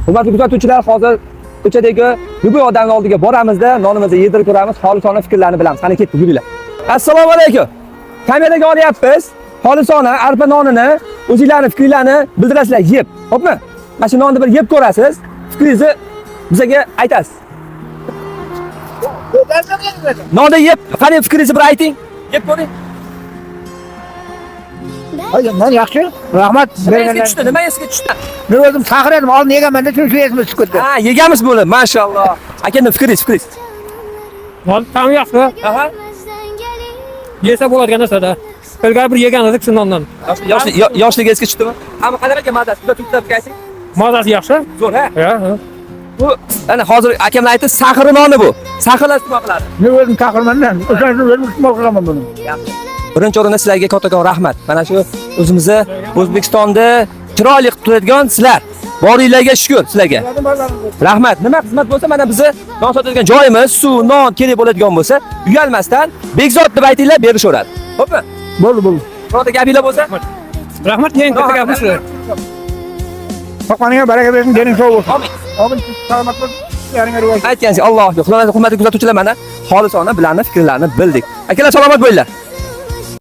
Hurmatli kuzatuvchilar, hozir ko'chadagi любой odamning oldiga boramizda, nonimizni yedirib ko'ramiz, xolisona fikrlarni bilamiz. Qani ketdik, yuringlar. Assalomu alaykum. Kameraga olyapmiz. Xolisona arpa nonini, o'zingizlarning fikrlarni bildirasizlar yeb. Xo'pmi? Mana shu nonni bir yeb ko'rasiz. Fikringizni bizga aytasiz. Nonni yeb, qani fikringizni bir ayting. Yeb ko'ring. Men yaxshi. Rahmat. Nima esga tushdi? Men o'zim faqir edim, oldin yeganman-da, shuncha esimga tushib ketdi. Ha, yeganmiz bo'lib, mashalloh. Akaning fikringiz. Non tam yaxshi. Aha. Yesa bo'ladigan narsa-da. Ilgari bir yegan edik shundan. Yoshlik esga tushdimi? Hamma qadar aka mazasi, juda tutib qaysi? Mazasi yaxshi. Zo'r, ha? Ha. Bu ana hozir akamlar aytdi, saxir noni bu. Saxirlar iste'mol qiladi. Men o'zim faqirman-da, o'shani o'zim iste'mol qilaman buni. Birinchi o'rinda sizlarga kattakon rahmat. Mana shu o'zimizni O'zbekistonda chiroyli qilib turadigan sizlar. Boringlarga shukr sizlarga. Rahmat. Nima xizmat bo'lsa, mana bizni non sotadigan joyimiz, suv, non kerak bo'ladigan bo'lsa, uyalmasdan Bekzod deb aytinglar, berishaveradi. Xo'pmi? Bo'ldi. Birorta gapinglar bo'lsa, Rahmat, eng katta gapimiz. Qo'qoniga baraka bersin, dening sog' bo'lsin. amin. Amin. Salomat bo'ling. Yaringa rivoj. Aytganingiz Allohga, Xudoning hurmatli kuzatuvchilar, mana xolisona bilan fikrlarni bildik. Akalar salomat bo'linglar.